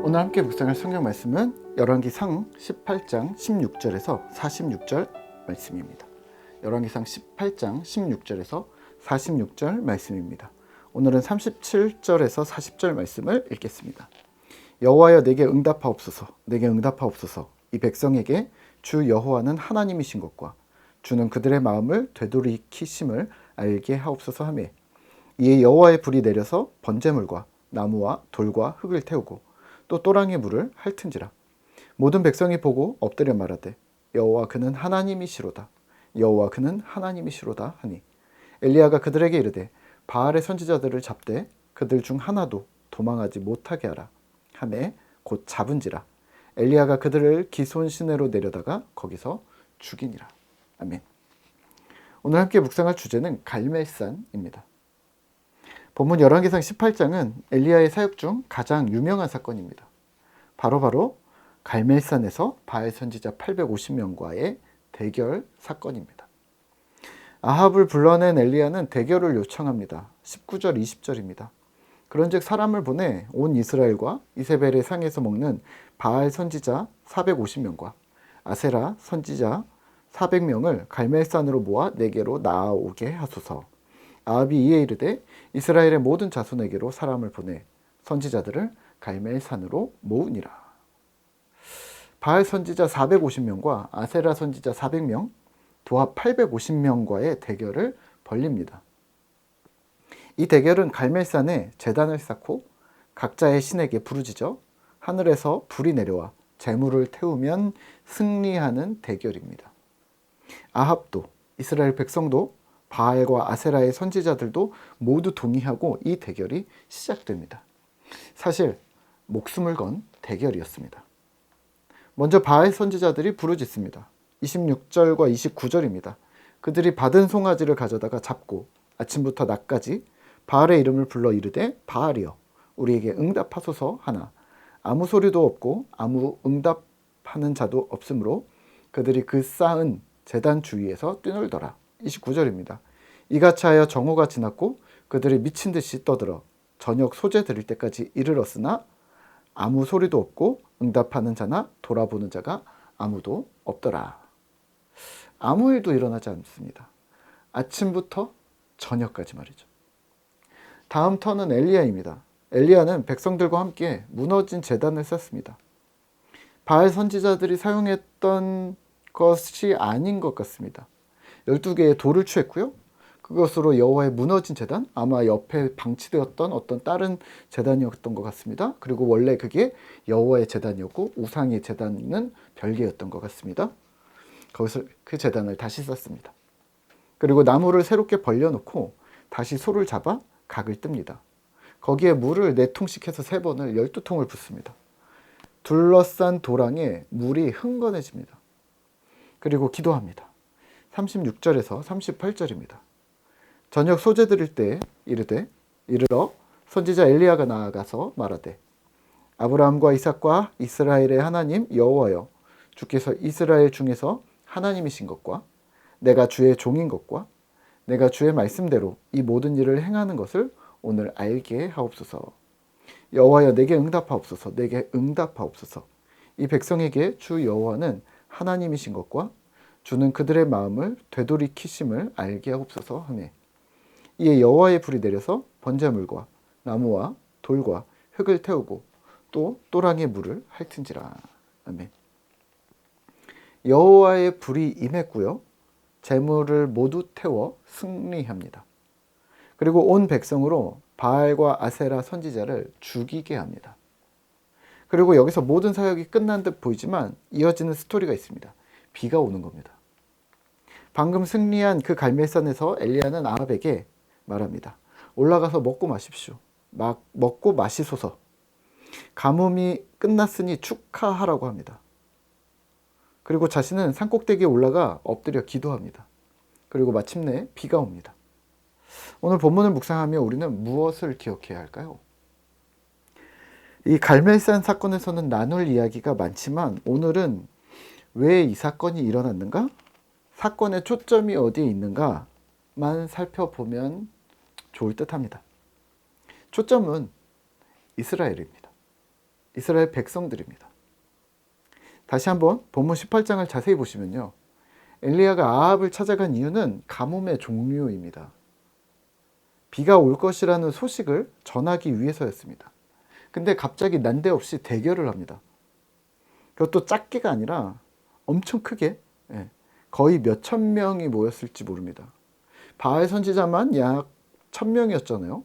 오늘 함께 묵상할 성경 말씀은 열왕기상 18장 16절에서 46절 말씀입니다. 열왕기상 18장 16절에서 46절 말씀입니다. 오늘은 37절에서 40절 말씀을 읽겠습니다. 여호와여 내게 응답하옵소서, 내게 응답하옵소서. 이 백성에게 주 여호와는 하나님이신 것과 주는 그들의 마음을 되돌이키심을 알게 하옵소서 하매, 이에 여호와의 불이 내려서 번제물과 나무와 돌과 흙을 태우고 또 또랑의 물을 핥은지라. 모든 백성이 보고 엎드려 말하되 여호와 그는 하나님이시로다, 여호와 그는 하나님이시로다 하니, 엘리야가 그들에게 이르되 바알의 선지자들을 잡되 그들 중 하나도 도망하지 못하게 하라 하매 곧 잡은지라. 엘리야가 그들을 기손 시내로 내려다가 거기서 죽이니라. 아멘. 오늘 함께 묵상할 주제는 갈멜산입니다. 본문 열왕기상 18장은 엘리야의 사역 중 가장 유명한 사건입니다. 바로 갈멜산에서 바알 선지자 850명과의 대결 사건입니다. 아합을 불러낸 엘리야는 대결을 요청합니다. 19절 20절입니다. 그런즉 사람을 보내 온 이스라엘과 이세벨의 상에서 먹는 바알 선지자 450명과 아세라 선지자 400명을 갈멜산으로 모아 내게로 나아오게 하소서. 아합이 이에 이르되 이스라엘의 모든 자손에게로 사람을 보내 선지자들을 갈멜산으로 모으니라. 바알 선지자 450명과 아세라 선지자 400명, 도합 850명과의 대결을 벌립니다. 이 대결은 갈멜산에 제단을 쌓고 각자의 신에게 부르짖어 하늘에서 불이 내려와 재물을 태우면 승리하는 대결입니다. 아합도 이스라엘 백성도 바알과 아세라의 선지자들도 모두 동의하고 이 대결이 시작됩니다. 사실 목숨을 건 대결이었습니다. 먼저 바알 선지자들이 부르짖습니다. 26절과 29절입니다. 그들이 받은 송아지를 가져다가 잡고 아침부터 낮까지 바알의 이름을 불러 이르되 바알이여 우리에게 응답하소서 하나 아무 소리도 없고 아무 응답하는 자도 없으므로 그들이 그 쌓은 제단 주위에서 뛰놀더라. 29절입니다. 이같이 하여 정오가 지났고 그들이 미친 듯이 떠들어 저녁 소재 드릴 때까지 이르렀으나 아무 소리도 없고 응답하는 자나 돌아보는 자가 아무도 없더라. 아무 일도 일어나지 않습니다. 아침부터 저녁까지 말이죠. 다음 턴은 엘리야입니다. 엘리야는 백성들과 함께 무너진 제단을 쌓습니다. 바알 선지자들이 사용했던 것이 아닌 것 같습니다. 12개의 돌을 취했고요. 그것으로 여호와의 무너진 제단, 아마 옆에 방치되었던 어떤 다른 제단이었던 것 같습니다. 그리고 원래 그게 여호와의 제단이었고 우상의 제단은 별개였던 것 같습니다. 거기서 그 제단을 다시 쌓습니다. 그리고 나무를 새롭게 벌려놓고 다시 소를 잡아 각을 뜹니다. 거기에 물을 4통씩 해서 3번을 12통을 붓습니다. 둘러싼 도랑에 물이 흥건해집니다. 그리고 기도합니다. 36절에서 38절입니다. 저녁 소재 드릴 때 이르러 선지자 엘리야가 나아가서 말하되 아브라함과 이삭과 이스라엘의 하나님 여호와여 주께서 이스라엘 중에서 하나님이신 것과 내가 주의 종인 것과 내가 주의 말씀대로 이 모든 일을 행하는 것을 오늘 알게 하옵소서. 여호와여 내게 응답하옵소서, 내게 응답하옵소서. 이 백성에게 주 여호와는 하나님이신 것과 주는 그들의 마음을 되돌이키심을 알게 하옵소서 하매, 이에 여호와의 불이 내려서 번제물과 나무와 돌과 흙을 태우고 또 또랑의 물을 핥은지라. 아멘. 여호와의 불이 임했고요. 재물을 모두 태워 승리합니다. 그리고 온 백성으로 바알과 아세라 선지자를 죽이게 합니다. 그리고 여기서 모든 사역이 끝난 듯 보이지만 이어지는 스토리가 있습니다. 비가 오는 겁니다. 방금 승리한 그 갈멜산에서 엘리야는 아합에게 말합니다. 올라가서 먹고 마십시오. 먹고 마시소서. 가뭄이 끝났으니 축하하라고 합니다. 그리고 자신은 산꼭대기에 올라가 엎드려 기도합니다. 그리고 마침내 비가 옵니다. 오늘 본문을 묵상하며 우리는 무엇을 기억해야 할까요? 이 갈멜산 사건에서는 나눌 이야기가 많지만 오늘은 왜 이 사건이 일어났는가? 사건의 초점이 어디에 있는가만 살펴보면 좋을 듯 합니다. 초점은 이스라엘입니다. 이스라엘 백성들입니다. 다시 한번 본문 18장을 자세히 보시면요. 엘리야가 아합을 찾아간 이유는 가뭄의 종료입니다. 비가 올 것이라는 소식을 전하기 위해서였습니다. 근데 갑자기 난데없이 대결을 합니다. 그것도 작게가 아니라 엄청 크게, 거의 몇천 명이 모였을지 모릅니다. 바알 선지자만 약 1000명이었잖아요.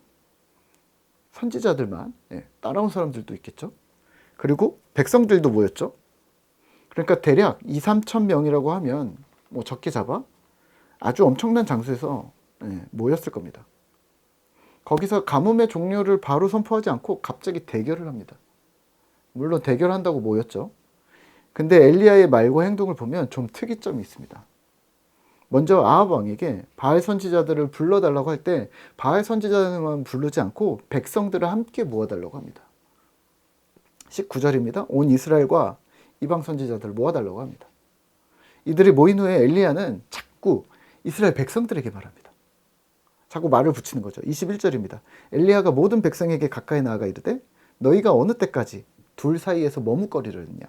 선지자들만, 따라온 사람들도 있겠죠. 그리고 백성들도 모였죠. 그러니까 대략 2, 3천 명이라고 하면 뭐 적게 잡아 아주 엄청난 장소에서 모였을 겁니다. 거기서 가뭄의 종료를 바로 선포하지 않고 갑자기 대결을 합니다. 물론 대결한다고 모였죠. 근데 엘리야의 말과 행동을 보면 좀 특이점이 있습니다. 먼저 아합 왕에게 바알 선지자들을 불러달라고 할 때 바알 선지자들만 부르지 않고 백성들을 함께 모아달라고 합니다. 19절입니다. 온 이스라엘과 이방 선지자들을 모아달라고 합니다. 이들이 모인 후에 엘리야는 자꾸 이스라엘 백성들에게 말합니다. 자꾸 말을 붙이는 거죠. 21절입니다. 엘리야가 모든 백성에게 가까이 나아가 이르되 너희가 어느 때까지 둘 사이에서 머뭇거리려느냐.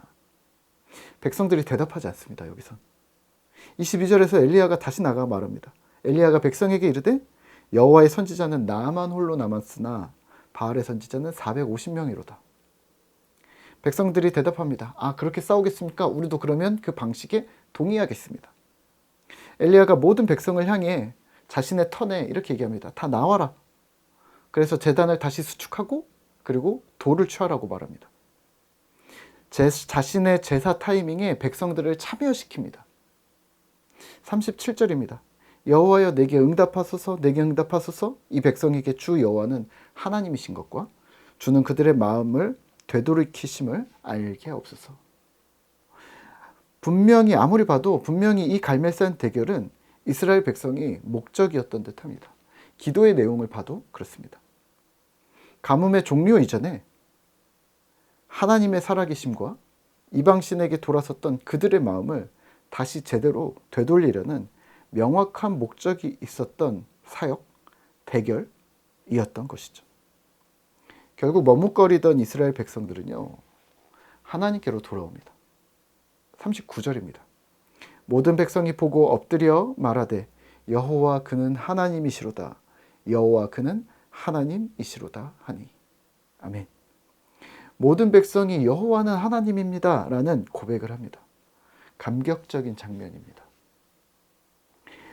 백성들이 대답하지 않습니다. 여기선 22절에서 엘리야가 다시 나가 말합니다. 엘리야가 백성에게 이르되 여호와의 선지자는 나만 홀로 남았으나 바알의 선지자는 450명이로다. 백성들이 대답합니다. 아, 그렇게 싸우겠습니까? 우리도 그러면 그 방식에 동의하겠습니다. 엘리야가 모든 백성을 향해 자신의 턴에 이렇게 얘기합니다. 다 나와라. 그래서 제단을 다시 수축하고 그리고 돌을 취하라고 말합니다. 자신의 제사 타이밍에 백성들을 참여시킵니다. 37절입니다. 여호와여 내게 응답하소서 내게 응답하소서. 이 백성에게 주 여호와는 하나님이신 것과 주는 그들의 마음을 되돌이키심을 알게 하옵소서. 분명히 아무리 봐도 분명히 이 갈멜산 대결은 이스라엘 백성이 목적이었던 듯합니다. 기도의 내용을 봐도 그렇습니다. 가뭄의 종료 이전에 하나님의 살아계심과 이방신에게 돌아섰던 그들의 마음을 다시 제대로 되돌리려는 명확한 목적이 있었던 사역, 대결이었던 것이죠. 결국 머뭇거리던 이스라엘 백성들은요, 하나님께로 돌아옵니다. 39절입니다. 모든 백성이 보고 엎드려 말하되 여호와 그는 하나님이시로다. 여호와 그는 하나님이시로다 하니. 아멘. 모든 백성이 여호와는 하나님입니다 라는 고백을 합니다. 감격적인 장면입니다.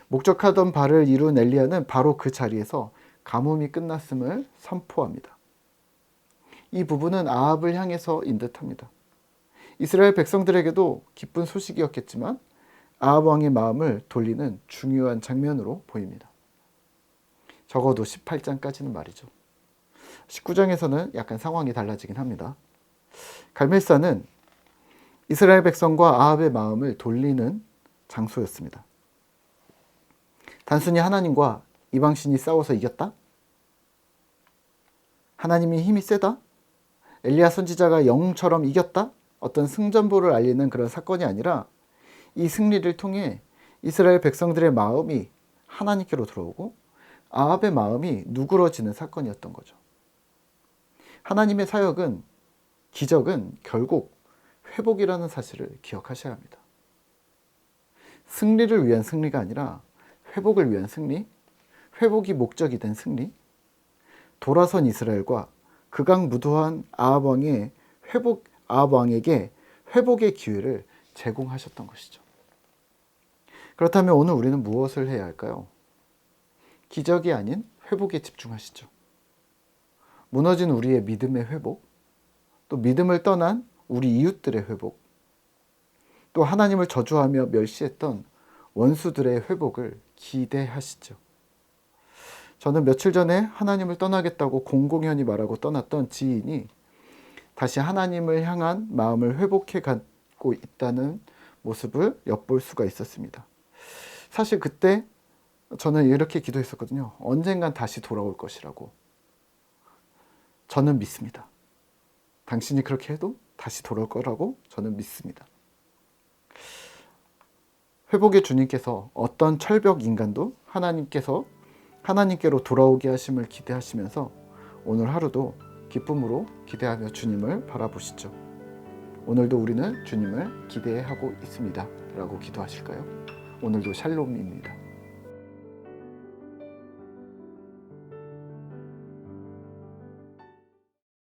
목적하던 바를 이룬 엘리야는 바로 그 자리에서 가뭄이 끝났음을 선포합니다. 이 부분은 아합을 향해서인 듯합니다. 이스라엘 백성들에게도 기쁜 소식이었겠지만 아합 왕의 마음을 돌리는 중요한 장면으로 보입니다. 적어도 18장까지는 말이죠. 19장에서는 약간 상황이 달라지긴 합니다. 갈멜산은 이스라엘 백성과 아합의 마음을 돌리는 장소였습니다. 단순히 하나님과 이방신이 싸워서 이겼다? 하나님이 힘이 세다? 엘리야 선지자가 영웅처럼 이겼다? 어떤 승전보를 알리는 그런 사건이 아니라 이 승리를 통해 이스라엘 백성들의 마음이 하나님께로 돌아오고 아합의 마음이 누그러지는 사건이었던 거죠. 하나님의 사역은, 기적은 결국 회복이라는 사실을 기억하셔야 합니다. 승리를 위한 승리가 아니라 회복을 위한 승리, 회복이 목적이 된 승리, 돌아선 이스라엘과 극악무도한 아합 왕에게 회복의 기회를 제공하셨던 것이죠. 그렇다면 오늘 우리는 무엇을 해야 할까요? 기적이 아닌 회복에 집중하시죠. 무너진 우리의 믿음의 회복, 또 믿음을 떠난 우리 이웃들의 회복, 또 하나님을 저주하며 멸시했던 원수들의 회복을 기대하시죠. 저는 며칠 전에 하나님을 떠나겠다고 공공연히 말하고 떠났던 지인이 다시 하나님을 향한 마음을 회복해 가고 있다는 모습을 엿볼 수가 있었습니다. 사실 그때 저는 이렇게 기도했었거든요. 언젠간 다시 돌아올 것이라고. 저는 믿습니다. 당신이 그렇게 해도 다시 돌아올 거라고 저는 믿습니다. 회복의 주님께서 어떤 철벽 인간도 하나님께로 돌아오게 하심을 기대하시면서 오늘 하루도 기쁨으로 기대하며 주님을 바라보시죠. 오늘도 우리는 주님을 기대하고 있습니다 라고 기도하실까요? 오늘도 샬롬입니다.